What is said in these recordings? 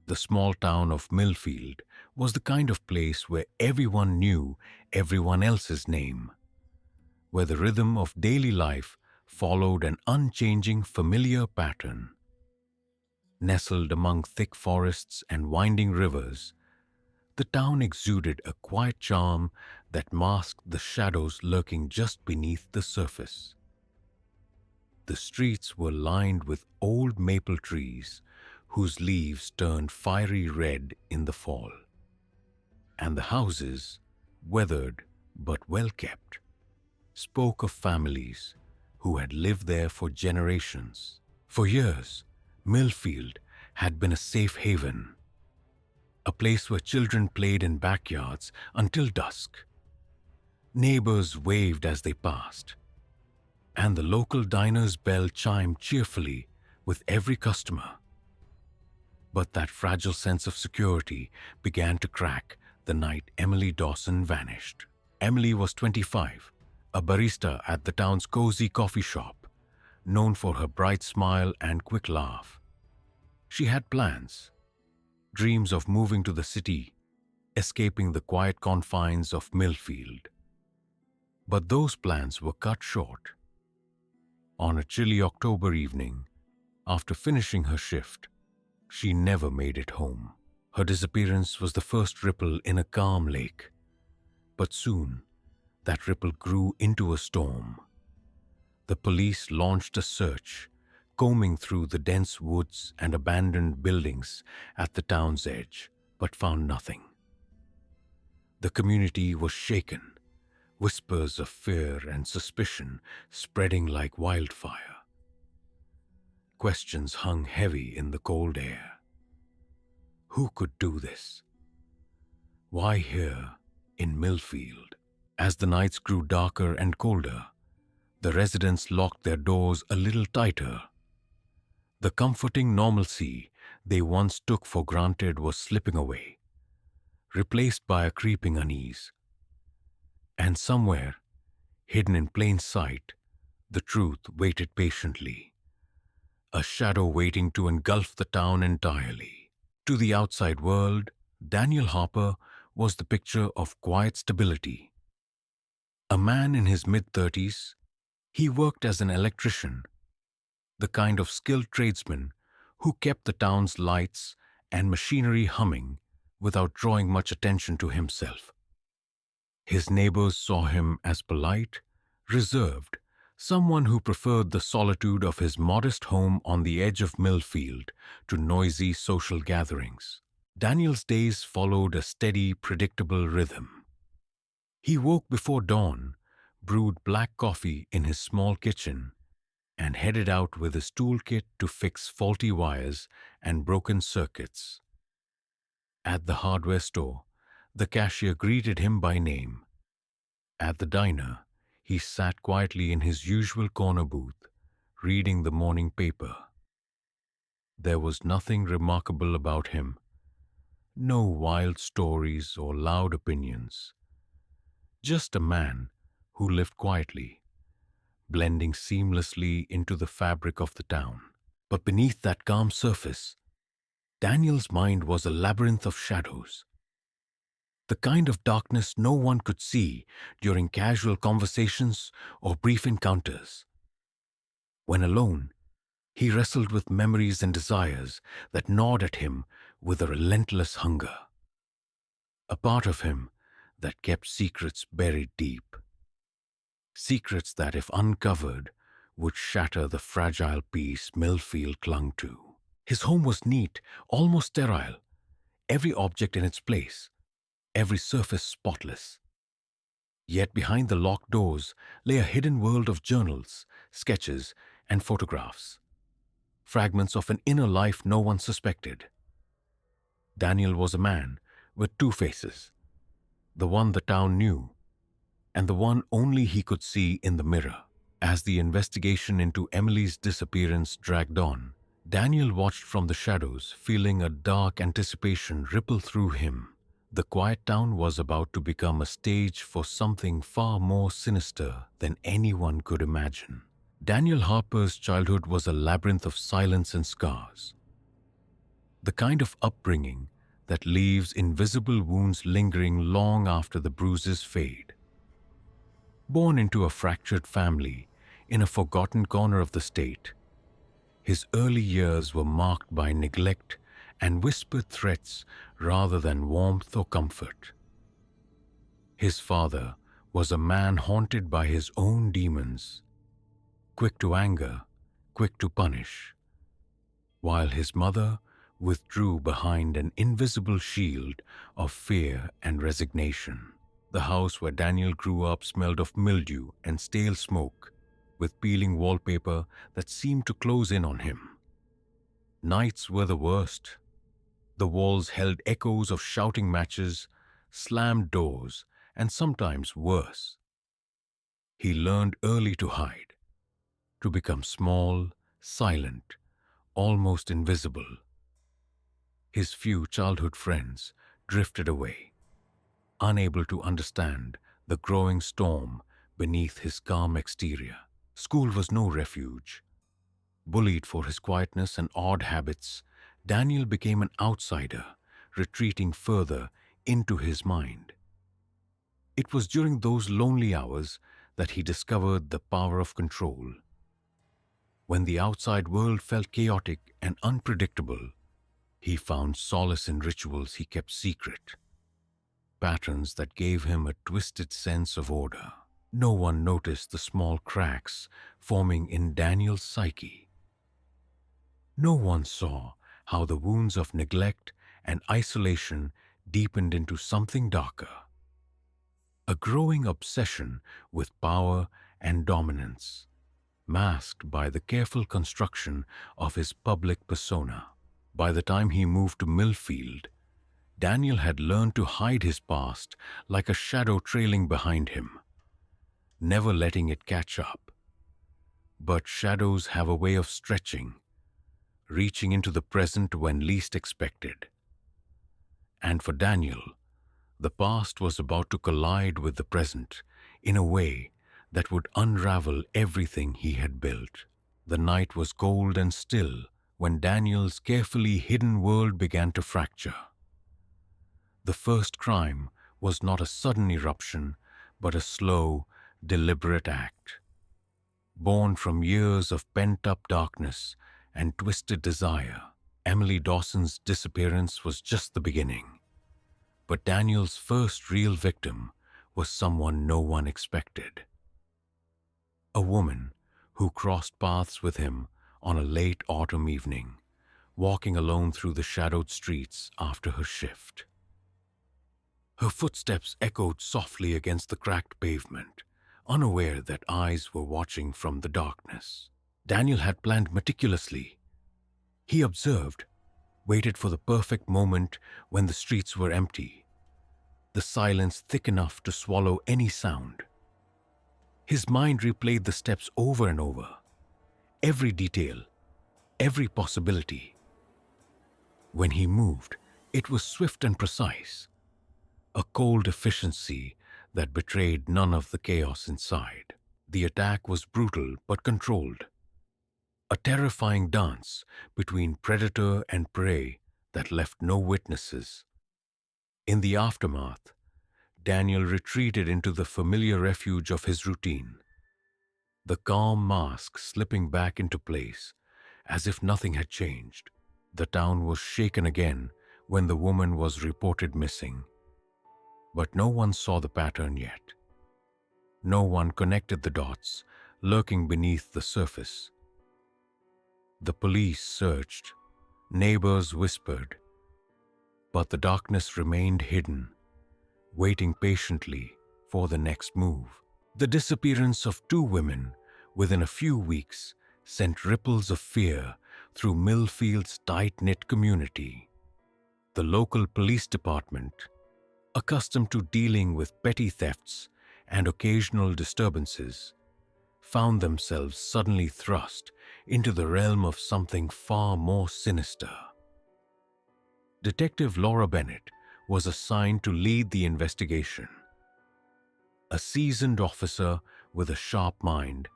The small town of Millfield was the kind of place where everyone knew everyone else's name, where the rhythm of daily life followed an unchanging, familiar pattern. Nestled among thick forests and winding rivers, the town exuded a quiet charm that masked the shadows lurking just beneath the surface. The streets were lined with old maple trees whose leaves turned fiery red in the fall, and the houses, weathered but well kept, spoke of families who had lived there for generations. For years, Millfield had been a safe haven, a place where children played in backyards until dusk. Neighbors waved as they passed, and the local diner's bell chimed cheerfully with every customer. But that fragile sense of security began to crack the night Emily Dawson vanished. Emily was 25, a barista at the town's cozy coffee shop, known for her bright smile and quick laugh. She had plans, dreams of moving to the city, escaping the quiet confines of Millfield. But those plans were cut short. On a chilly October evening, after finishing her shift, she never made it home. Her disappearance was the first ripple in a calm lake, but soon that ripple grew into a storm. The police launched a search, combing through the dense woods and abandoned buildings at the town's edge, but found nothing. The community was shaken, whispers of fear and suspicion spreading like wildfire. Questions hung heavy in the cold air. Who could do this? Why here, in Millfield? As the nights grew darker and colder, the residents locked their doors a little tighter. The comforting normalcy they once took for granted was slipping away, replaced by a creeping unease. And somewhere, hidden in plain sight, the truth waited patiently, a shadow waiting to engulf the town entirely. To the outside world, Daniel Harper was the picture of quiet stability. A man in his mid-30s, he worked as an electrician, the kind of skilled tradesman who kept the town's lights and machinery humming without drawing much attention to himself. His neighbors saw him as polite, reserved, someone who preferred the solitude of his modest home on the edge of Millfield to noisy social gatherings. Daniel's days followed a steady, predictable rhythm. He woke before dawn, brewed black coffee in his small kitchen, and headed out with his toolkit to fix faulty wires and broken circuits. At the hardware store, the cashier greeted him by name. At the diner, he sat quietly in his usual corner booth, reading the morning paper. There was nothing remarkable about him, no wild stories or loud opinions. Just a man who lived quietly, blending seamlessly into the fabric of the town. But beneath that calm surface, Daniel's mind was a labyrinth of shadows. The kind of darkness no one could see during casual conversations or brief encounters. When alone, he wrestled with memories and desires that gnawed at him with a relentless hunger. A part of him that kept secrets buried deep. Secrets that, if uncovered, would shatter the fragile peace Millfield clung to. His home was neat, almost sterile, every object in its place, every surface spotless. Yet behind the locked doors lay a hidden world of journals, sketches, and photographs, fragments of an inner life no one suspected. Daniel was a man with two faces, the one the town knew, and the one only he could see in the mirror. As the investigation into Emily's disappearance dragged on, Daniel watched from the shadows, feeling a dark anticipation ripple through him. The quiet town was about to become a stage for something far more sinister than anyone could imagine. Daniel Harper's childhood was a labyrinth of silence and scars. The kind of upbringing that leaves invisible wounds lingering long after the bruises fade. Born into a fractured family in a forgotten corner of the state, his early years were marked by neglect and whispered threats rather than warmth or comfort. His father was a man haunted by his own demons, quick to anger, quick to punish, while his mother withdrew behind an invisible shield of fear and resignation. The house where Daniel grew up smelled of mildew and stale smoke, with peeling wallpaper that seemed to close in on him. Nights were the worst. The walls held echoes of shouting matches, slammed doors, and sometimes worse. He learned early to hide, to become small, silent, almost invisible. His few childhood friends drifted away, unable to understand the growing storm beneath his calm exterior. School was no refuge. Bullied for his quietness and odd habits, Daniel became an outsider, retreating further into his mind. It was during those lonely hours that he discovered the power of control. When the outside world felt chaotic and unpredictable, he found solace in rituals he kept secret, patterns that gave him a twisted sense of order. No one noticed the small cracks forming in Daniel's psyche. No one saw how the wounds of neglect and isolation deepened into something darker. A growing obsession with power and dominance, masked by the careful construction of his public persona. By the time he moved to Millfield, Daniel had learned to hide his past like a shadow trailing behind him, never letting it catch up. But shadows have a way of stretching, reaching into the present when least expected. And for Daniel, the past was about to collide with the present in a way that would unravel everything he had built. The night was cold and still when Daniel's carefully hidden world began to fracture. The first crime was not a sudden eruption, but a slow, deliberate act, born from years of pent-up darkness and twisted desire. Emily Dawson's disappearance was just the beginning. But Daniel's first real victim was someone no one expected. A woman who crossed paths with him on a late autumn evening, walking alone through the shadowed streets after her shift. Her footsteps echoed softly against the cracked pavement, unaware that eyes were watching from the darkness. Daniel had planned meticulously. He observed, waited for the perfect moment when the streets were empty, the silence thick enough to swallow any sound. His mind replayed the steps over and over, every detail, every possibility. When he moved, it was swift and precise, a cold efficiency that betrayed none of the chaos inside. The attack was brutal but controlled, a terrifying dance between predator and prey that left no witnesses. In the aftermath, Daniel retreated into the familiar refuge of his routine, the calm mask slipping back into place as if nothing had changed. The town was shaken again when the woman was reported missing. But no one saw the pattern yet. No one connected the dots lurking beneath the surface. The police searched, neighbors whispered, but the darkness remained hidden, waiting patiently for the next move. The disappearance of two women within a few weeks sent ripples of fear through Millfield's tight-knit community. The local police department, accustomed to dealing with petty thefts and occasional disturbances, found themselves suddenly thrust into the realm of something far more sinister. Detective Laura Bennett was assigned to lead the investigation. A seasoned officer with a sharp mind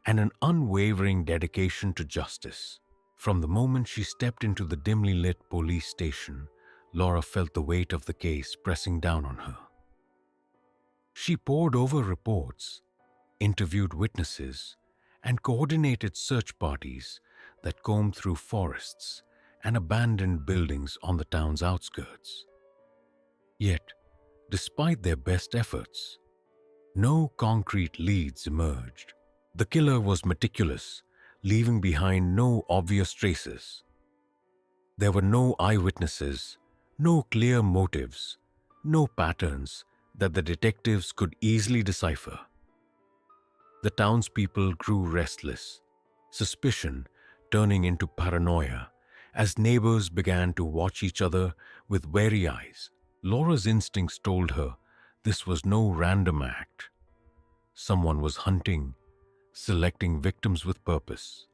and an unwavering dedication to justice. From the moment she stepped into the dimly lit police station, Laura felt the weight of the case pressing down on her. She pored over reports, interviewed witnesses, and coordinated search parties that combed through forests and abandoned buildings on the town's outskirts. Yet, despite their best efforts, no concrete leads emerged. The killer was meticulous, leaving behind no obvious traces. There were no eyewitnesses, no clear motives, no patterns that the detectives could easily decipher. The townspeople grew restless, suspicion turning into paranoia as neighbors began to watch each other with wary eyes. Laura's instincts told her this was no random act. Someone was hunting, selecting victims with purpose.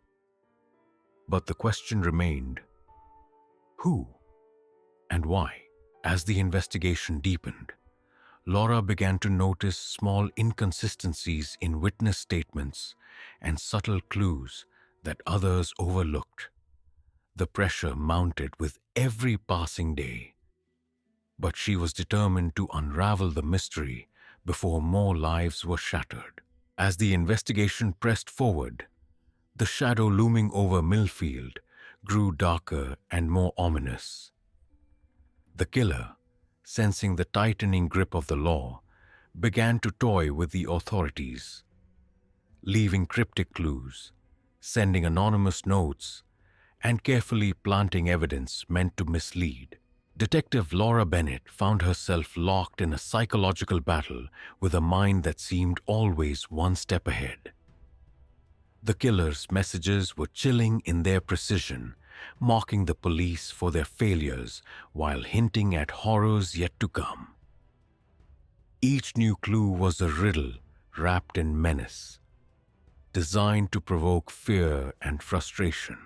But the question remained, who and why? As the investigation deepened, Laura began to notice small inconsistencies in witness statements and subtle clues that others overlooked. The pressure mounted with every passing day, but she was determined to unravel the mystery before more lives were shattered. As the investigation pressed forward, the shadow looming over Millfield grew darker and more ominous. The killer, sensing the tightening grip of the law, began to toy with the authorities, leaving cryptic clues, sending anonymous notes, and carefully planting evidence meant to mislead. Detective Laura Bennett found herself locked in a psychological battle with a mind that seemed always one step ahead. The killer's messages were chilling in their precision, mocking the police for their failures while hinting at horrors yet to come. Each new clue was a riddle wrapped in menace, designed to provoke fear and frustration.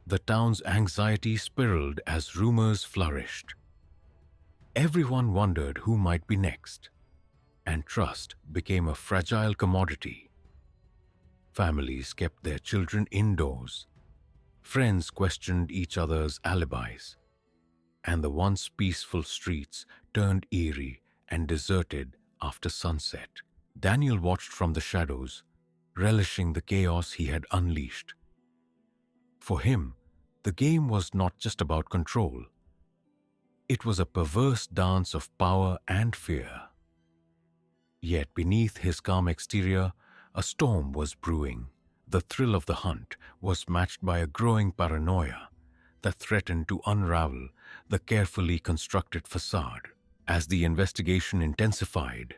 The town's anxiety spiraled as rumors flourished. Everyone wondered who might be next, and trust became a fragile commodity. Families kept their children indoors. Friends questioned each other's alibis, and the once peaceful streets turned eerie and deserted after sunset. Daniel watched from the shadows, relishing the chaos he had unleashed. For him, the game was not just about control. It was a perverse dance of power and fear. Yet beneath his calm exterior, a storm was brewing. The thrill of the hunt was matched by a growing paranoia that threatened to unravel the carefully constructed facade. As the investigation intensified,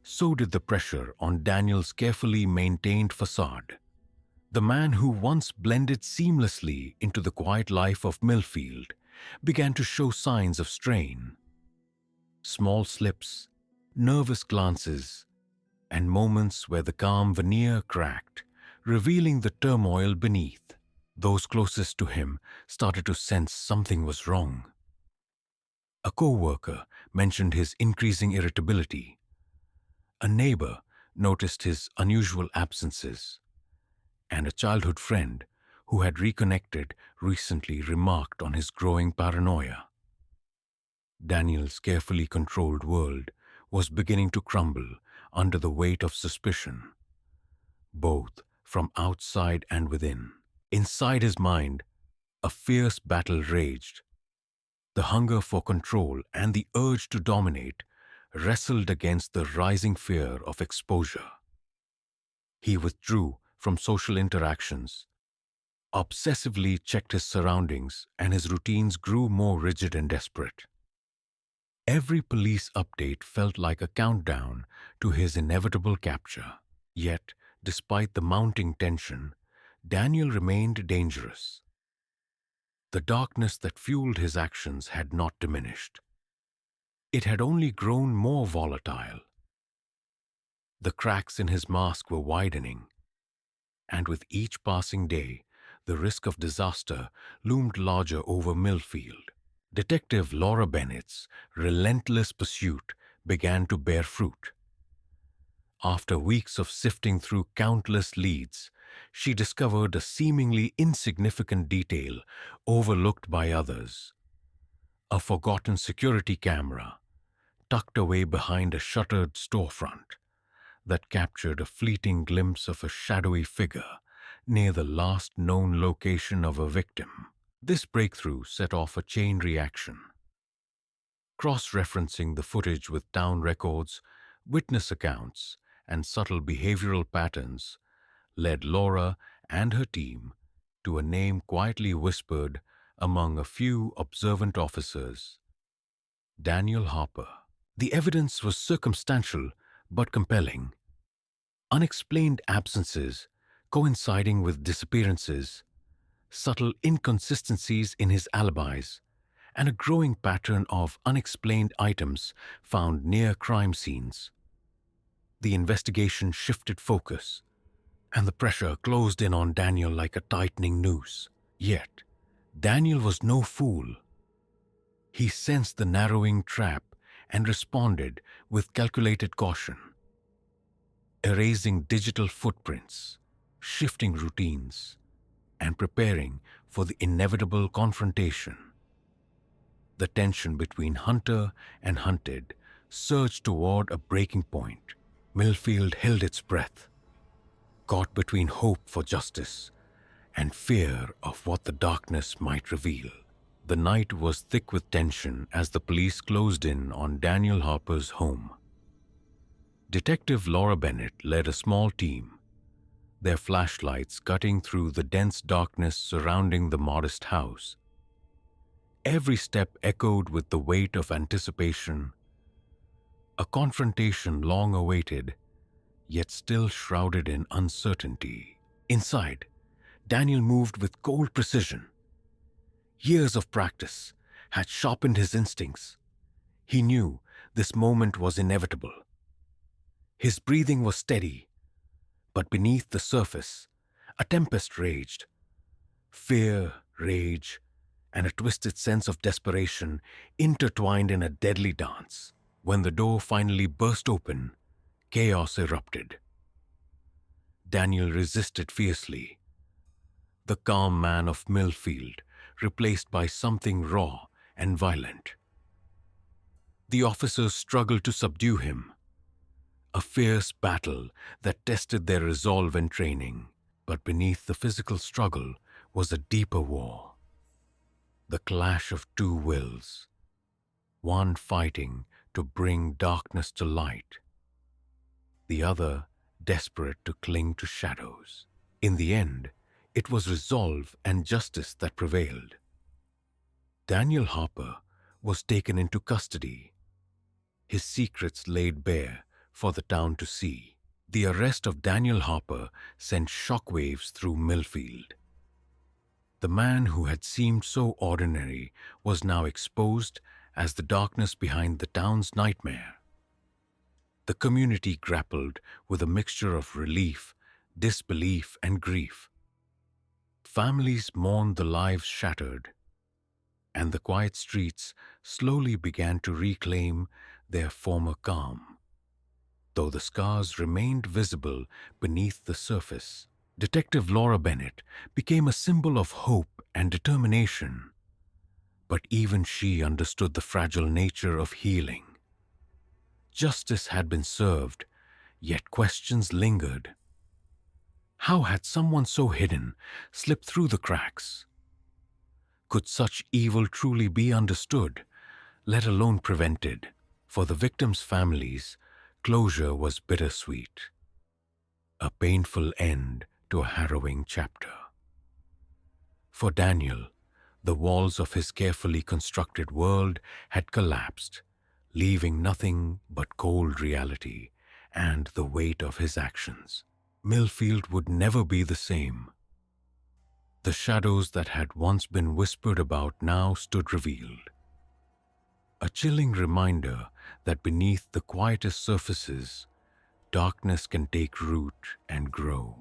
so did the pressure on Daniel's carefully maintained facade. The man who once blended seamlessly into the quiet life of Millfield began to show signs of strain. Small slips, nervous glances, and moments where the calm veneer cracked, revealing the turmoil beneath. Those closest to him started to sense something was wrong. A co-worker mentioned his increasing irritability. A neighbor noticed his unusual absences, and a childhood friend who had reconnected recently remarked on his growing paranoia. Daniel's carefully controlled world was beginning to crumble under the weight of suspicion, both from outside and within. Inside his mind, a fierce battle raged. The hunger for control and the urge to dominate wrestled against the rising fear of exposure. He withdrew from social interactions, obsessively checked his surroundings, and his routines grew more rigid and desperate. Every police update felt like a countdown to his inevitable capture. Yet, despite the mounting tension, Daniel remained dangerous. The darkness that fueled his actions had not diminished. It had only grown more volatile. The cracks in his mask were widening, and with each passing day, the risk of disaster loomed larger over Millfield. Detective Laura Bennett's relentless pursuit began to bear fruit. After weeks of sifting through countless leads, she discovered a seemingly insignificant detail overlooked by others: a forgotten security camera tucked away behind a shuttered storefront that captured a fleeting glimpse of a shadowy figure near the last known location of a victim. This breakthrough set off a chain reaction. Cross-referencing the footage with town records, witness accounts, and subtle behavioral patterns led Laura and her team to a name quietly whispered among a few observant officers: Daniel Harper. The evidence was circumstantial but compelling. Unexplained absences coinciding with disappearances, subtle inconsistencies in his alibis, and a growing pattern of unexplained items found near crime scenes. The investigation shifted focus, and the pressure closed in on Daniel like a tightening noose. Yet, Daniel was no fool. He sensed the narrowing trap and responded with calculated caution. Erasing digital footprints, shifting routines, and preparing for the inevitable confrontation. The tension between hunter and hunted surged toward a breaking point. Millfield held its breath, caught between hope for justice and fear of what the darkness might reveal. The night was thick with tension as the police closed in on Daniel Harper's home. Detective Laura Bennett led a small team, their flashlights cutting through the dense darkness surrounding the modest house. Every step echoed with the weight of anticipation, a confrontation long awaited, yet still shrouded in uncertainty. Inside, Daniel moved with cold precision. Years of practice had sharpened his instincts. He knew this moment was inevitable. His breathing was steady, but beneath the surface, a tempest raged. Fear, rage, and a twisted sense of desperation intertwined in a deadly dance. When the door finally burst open, chaos erupted. Daniel resisted fiercely. The calm man of Millfield replaced by something raw and violent. The officers struggled to subdue him, a fierce battle that tested their resolve and training. But beneath the physical struggle was a deeper war. The clash of two wills, one fighting to bring darkness to light, the other desperate to cling to shadows. In the end, it was resolve and justice that prevailed. Daniel Harper was taken into custody, his secrets laid bare for the town to see. The arrest of Daniel Harper sent shockwaves through Millfield. The man who had seemed so ordinary was now exposed as the darkness behind the town's nightmare. The community grappled with a mixture of relief, disbelief, and grief. Families mourned the lives shattered, and the quiet streets slowly began to reclaim their former calm. Though the scars remained visible beneath the surface, Detective Laura Bennett became a symbol of hope and determination. But even she understood the fragile nature of healing. Justice had been served, yet questions lingered. How had someone so hidden slipped through the cracks? Could such evil truly be understood, let alone prevented? For the victims' families, closure was bittersweet, a painful end to a harrowing chapter. For Daniel, the walls of his carefully constructed world had collapsed, leaving nothing but cold reality and the weight of his actions. Millfield would never be the same. The shadows that had once been whispered about now stood revealed. A chilling reminder that beneath the quietest surfaces, darkness can take root and grow.